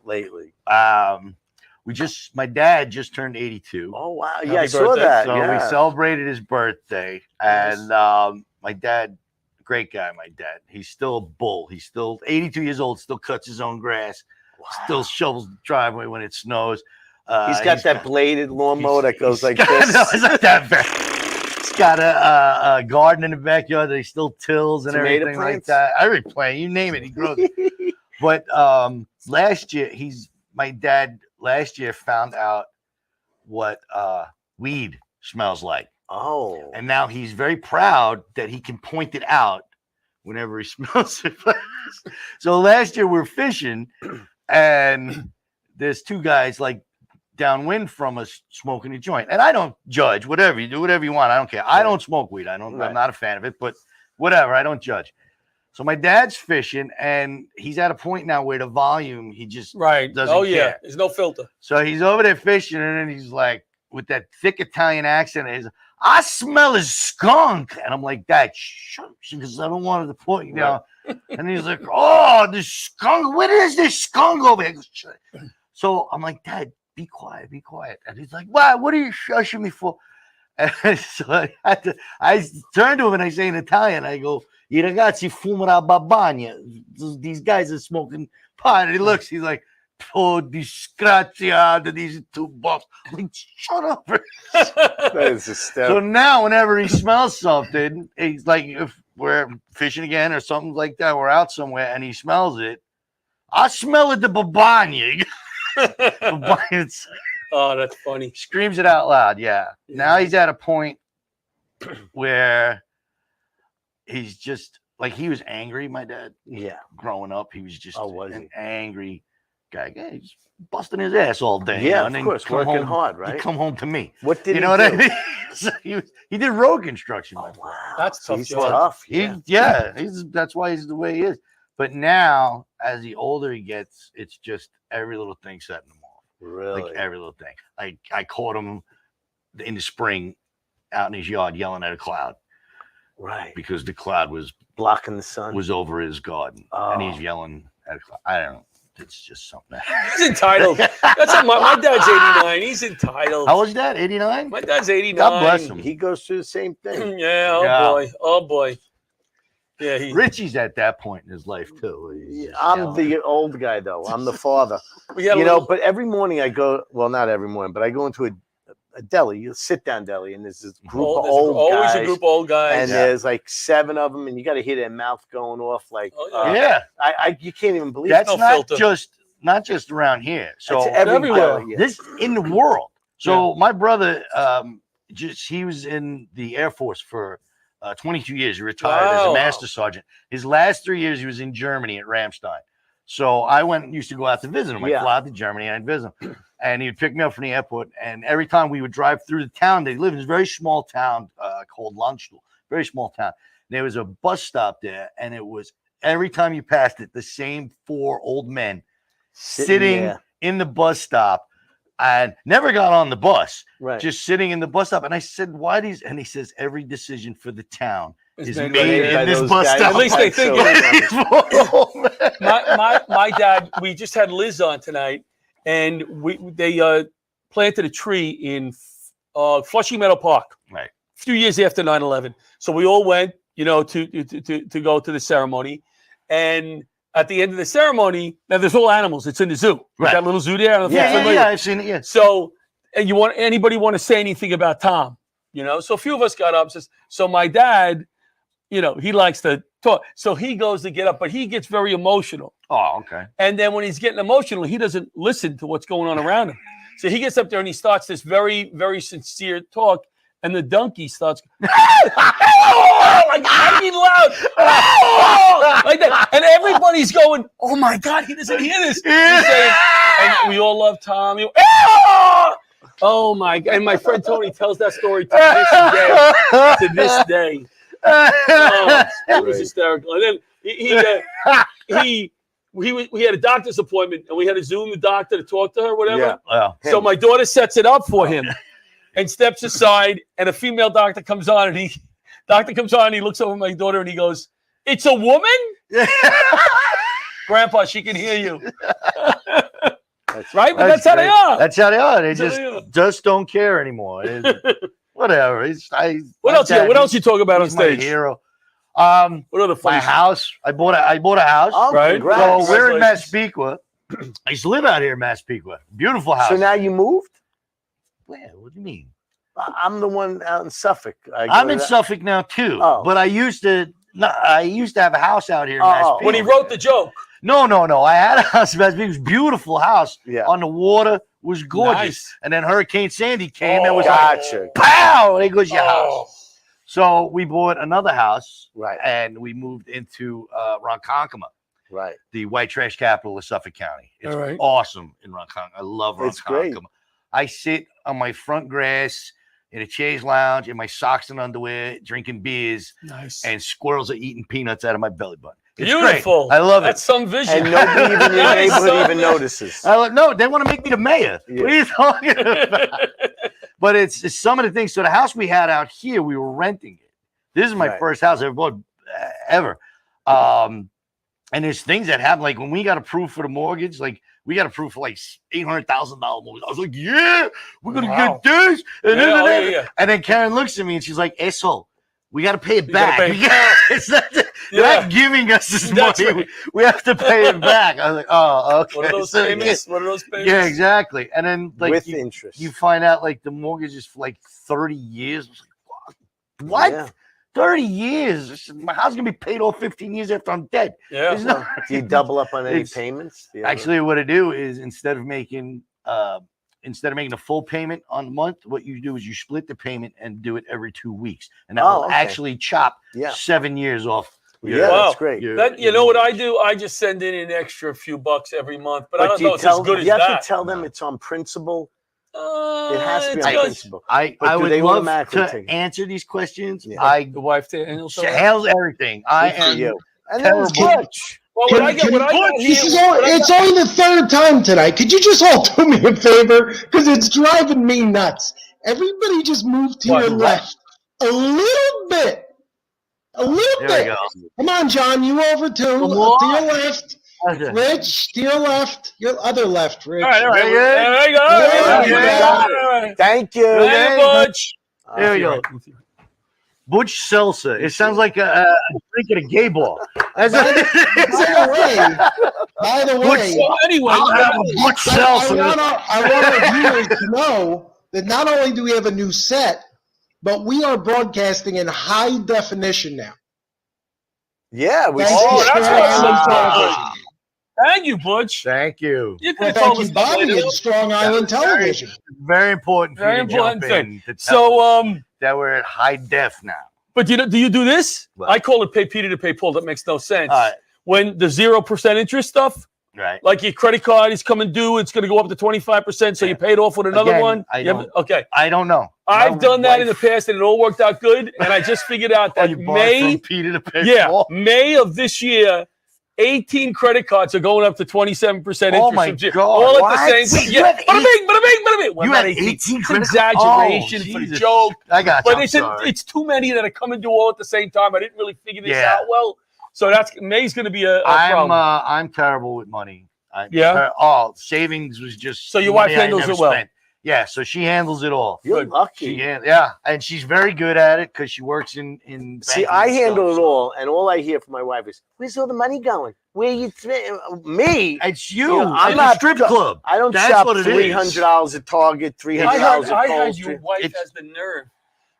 lately? My dad just turned 82. Oh wow, Happy yeah, I saw birthday. that. So yeah. we celebrated his birthday, and my dad, great guy, my dad. He's still a bull. He's still 82 years old, still cuts his own grass, still shovels the driveway when it snows. He's got that bladed lawnmower that goes like No, this. it's not that bad. He's got a garden in the backyard that he still tills and Tomato everything plants? like that. Every plant, you name it, he grows it. But last year, my dad last year found out what weed smells like. Oh. And now he's very proud that he can point it out whenever he smells it. So last year we're fishing and there's 2 guys like downwind from us smoking a joint. And I don't judge, whatever you do, whatever you want. I don't care. I don't smoke weed. I'm not a fan of it, but whatever. I don't judge. So my dad's fishing and he's at a point now where the volume, he just doesn't Oh yeah, care. there's no filter. So he's over there fishing and then he's like, with that thick Italian accent, he's, I smell a skunk. And I'm like, Dad, shut up, because I don't want it to point you down. And he's like, oh, the skunk. What is this skunk over here? So I'm like, Dad, be quiet, be quiet. And he's like, what are you shushing me for? And so I turn to him and I say in Italian, I go, I ragazzi fumano babagna. These guys are smoking pot. And he looks, he's like, oh, disgraziato, these two buffs. I'm like, shut up. That is hysterical. So now whenever he smells something, he's like, if we're fishing again or something like that, we're out somewhere and he smells it, I smell it, the babagna. Oh, that's funny. Screams it out loud. Yeah. Now he's at a point where he's just like, he was angry, my dad. Yeah. Growing up, he was just was an angry guy. Yeah, he's busting his ass all day. Yeah, and then of course, come working home, hard, right? He'd come home to me. What did you he know do? what I mean? So he did road construction. Oh, wow. That's tough. He's job. tough. That's why he's the way he is. But now, as the older he gets, it's just every little thing setting him off. Really? Like every little thing. I caught him in the spring out in his yard yelling at a cloud. Right. Because the cloud was blocking the sun. Was over his garden. And he's yelling at a cloud. I don't know. It's just something. He's entitled. That's my dad's 89. He's entitled. How old is that? 89? My dad's 89. God bless him. He goes through the same thing. Yeah. Oh boy. Yeah. Richie's at that point in his life too. I'm the old guy though. I'm the father. But every morning I go. Well, not every morning, but I go into a deli, a sit-down deli, and there's this group of old guys. Always a group of old guys. And there's like 7 of them, and you got to hear their mouth going off like, you can't even believe that's it. not just around here. So it's everywhere. This in the world. So my brother, he was in the Air Force for 22 years. He retired as a master sergeant. His last 3 years, he was in Germany at Ramstein. So I used to go out to visit him. I'd fly out to Germany and I'd visit him. And he would pick me up from the airport. And every time we would drive through the town, they lived in this very small town called Landstuhl, very small town. And there was a bus stop there. And it was every time you passed it, the same 4 old men sitting in the bus stop and never got on the bus, just sitting in the bus stop. And I said, why these? And he says, every decision for the town is made in this bus stop. At least they think it is. My dad, we just had Liz on tonight, and they planted a tree in Flushing Meadow Park. Right. A few years after 9/11. So we all went, to go to the ceremony. And at the end of the ceremony, now there's all animals. It's in the zoo. Right. That little zoo there. Yeah, I've seen it. Yeah. So, and anybody want to say anything about Tom? So a few of us got up. So my dad, he likes to talk. So he goes to get up, but he gets very emotional. Oh, okay. And then when he's getting emotional, he doesn't listen to what's going on around him. So he gets up there and he starts this very, very sincere talk. And the donkey starts like hanging loud, like that, and everybody's going, "Oh my God, he doesn't hear this!" He's saying, and we all love Tom. Oh my God! And my friend Tony tells that story to this day. Oh, it was hysterical. And then we had a doctor's appointment, and we had to Zoom the doctor to talk to her, whatever. Yeah. So my daughter sets it up for him. And steps aside, and a female doctor comes on, and he looks over my daughter, and he goes, "It's a woman?" Grandpa, she can hear you. Right? But that's how they are. That's how they are. They just don't care anymore. Whatever. What else you talk about on stage? My hero. What other my house? I bought a house. Oh, right. So we're in Massapequa. I used to live out here in Massapequa. Beautiful house. So now you moved? Where? What do you mean? I'm the one out in Suffolk. I'm in Suffolk now too. But I used to have a house out here in Massapequa. When he wrote the joke. No. I had a house in Massapequa. It was a beautiful house. Yeah. On the water. Was gorgeous. Nice. And then Hurricane Sandy came and was like, pow! There goes your house. So we bought another house. Right. And we moved into Ronkonkoma. Right. The white trash capital of Suffolk County. It's right. awesome in Ronkonkoma. I love Ronkonkoma. It's great. I sit on my front grass in a chaise lounge in my socks and underwear, drinking beers. Nice. And squirrels are eating peanuts out of my belly button. It's beautiful. Great. I love That's some vision. And nobody even in your neighborhood even notices. No, they want to make me the mayor. Yeah. What are you talking about? But it's some of the things. So the house we had out here, we were renting it. This is my first house I ever bought ever. And there's things that happen. Like when we got approved for the mortgage, like we got approved for like $800,000 mortgage. I was like, yeah, we're going to get this. And then Karen looks at me and she's like, asshole, we got to pay it back. They're not giving us this money. Right. We have to pay it back. I was like, oh, okay. What are those payments? What are those payments? Yeah, exactly. And then like with interest, you find out like the mortgage is for like 30 years. I was like, what? Yeah. 30 years. My house is gonna be paid off 15 years after I'm dead. Yeah. No, do you double up on any payments? Actually, what I do is instead of making a full payment on the month, what you do is you split the payment and do it every 2 weeks, and that will actually chop 7 years off. Yeah, that's great. You know what I do? I just send in an extra few bucks every month, but I don't know it's as good as that. You have to tell them it's on principle. It has to be on principle. I would love to answer these questions. The wife handles everything. I am terrible. Well, it's only the third time tonight. Could you just all do me a favor? Because it's driving me nuts. Everybody just move to your left a little bit. A little bit. Come on, John. You over to your left. Rich, to your left. Your other left, Rich. All right. There you go. Thank you. Butch. There we go. Butch Seltzer. It sounds like a drink at a gay bar. By the way, Butch Seltzer. I want our viewers to know that not only do we have a new set, but we are broadcasting in high definition now. Yeah, we that's Thank you, Butch. Thank you. You could thank you, Bobby, at Strong Island Television. Very important. Very important thing. So, that we're at high def now. But do you do this? Well, I call it pay Peter to pay Paul. That makes no sense. When the 0% interest stuff, right? Like your credit card is coming due, it's going to go up to 25%. So you paid off with another one. I don't know. I've done that in the past, and it all worked out good. And I just figured out that May of this year, 18 credit cards are going up to 27% interest. Oh my God! All at the same time. Yeah. Bada bing. You had 18 credit cards? Exaggeration for the joke. I got you. But it's too many that are coming due all at the same time. I didn't really figure this out well. So May's going to be a problem. I'm terrible with money. Savings was just so your wife handles it well. Spent. Yeah, so she handles it all. You're lucky. And she's very good at it because she works in. See, I handle it all, and all I hear from my wife is, "Where's all the money going? Where you me? It's you. I'm not a strip club. I don't shop $300 at Target, $300 at Kohl's. I heard your wife has the nerve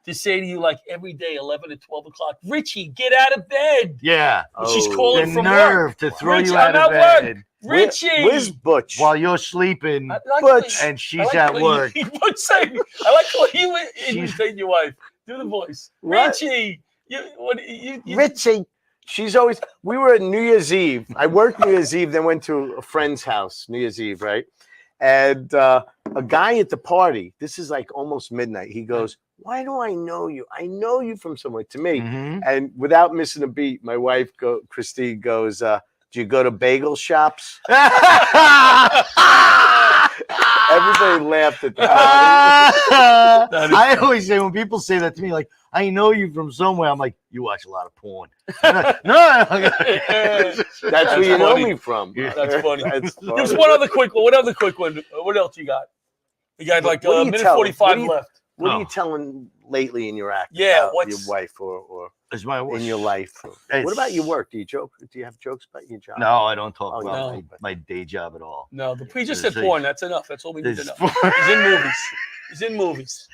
to say to you like every day, 11 to 12 o'clock, Richie, get out of bed. Yeah. She's calling from nerve work. to throw Richie, you out of bed. Richie, where's Butch? While you're sleeping, Butch, and she's at work. Butch saying, I like what you imitate your wife. Do the voice, Richie. Richie. She's always. We were at New Year's Eve. I worked New Year's Eve, then went to a friend's house New Year's Eve, right? And a guy at the party. This is like almost midnight. He goes, "Why do I know you? I know you from somewhere." To me, and without missing a beat, my wife, Christine, goes. Do you go to bagel shops? Everybody laughed at that. I always say when people say that to me, like, I know you from somewhere, I'm like, you watch a lot of porn. Like, no. That's where you know me from. That's funny. There's one other quick one. What other quick one? What else you got? You got like a minute 45 left. What are you telling lately in your act? Yeah, about your wife or in your life? What about your work? Do you joke? Do you have jokes about your job? No, I don't talk about my day job at all. No, we just said porn. That's enough. That's all we need to know. He's in movies.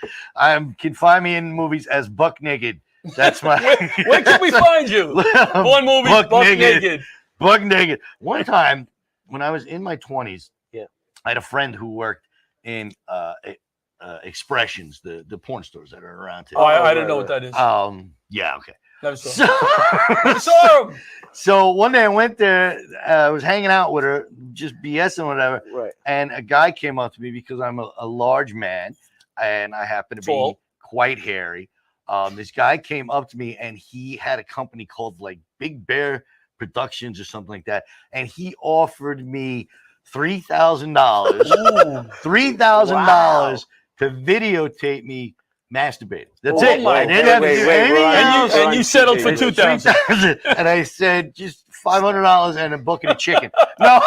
Can find me in movies as Buck Naked. That's my. Where can we find you? One movie, Buck Naked. Buck Naked. One time when I was in my 20s, I had a friend who worked in Expressions, the porn stores that are around today. I don't know what that is. Yeah, okay. Never saw him. So one day I went there, I was hanging out with her, just BSing whatever. Right. And a guy came up to me because I'm a large man and I happen to be quite hairy. This guy came up to me and he had a company called like Big Bear Productions or something like that. And he offered me $3,000. $3,000 to videotape me masturbating. That's Oh it. my I didn't have to wait, do wait, anything else. And you settled for It's $2,000. And I said, just $500 and a bucket of chicken. No,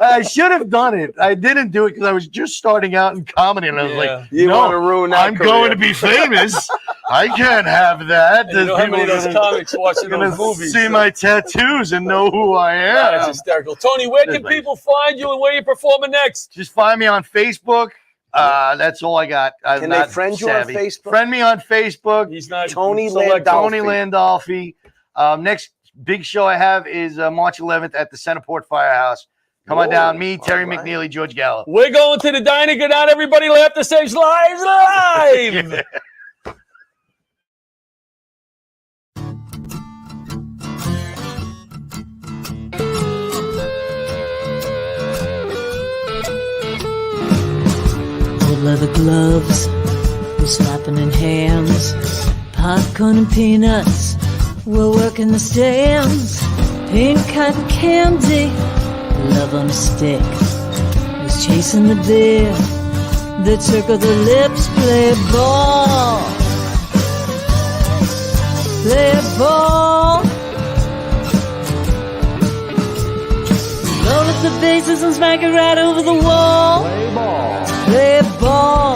I should have done it. I didn't do it because I was just starting out in comedy, and I was like, You no, want to ruin that I'm career. going to be famous. I can't have that. And you know how many of those People are comics watching gonna those movies? see my tattoos and know who I am. That's hysterical. Tony, where can people find you and where you performing next? Just find me on Facebook. That's all I got. I'm Can they not friend you savvy. on Facebook? Friend me on Facebook. He's not Tony select- Tony Landolfi. Landolfi. Next big show I have is March 11th at the Centerport Firehouse. Come on down. Me, Terry McNeely, George Gallo. We're going to the diner. Good night, everybody. Laughter Saves Lives live. Old leather gloves, we're slapping in hands. Popcorn and peanuts, we're working the stands. Pink cotton candy, love on a stick. Was chasing the beer that circle the lips. Play ball, play ball. Roll up the bases and smack it right over the wall. Play ball. Play ball.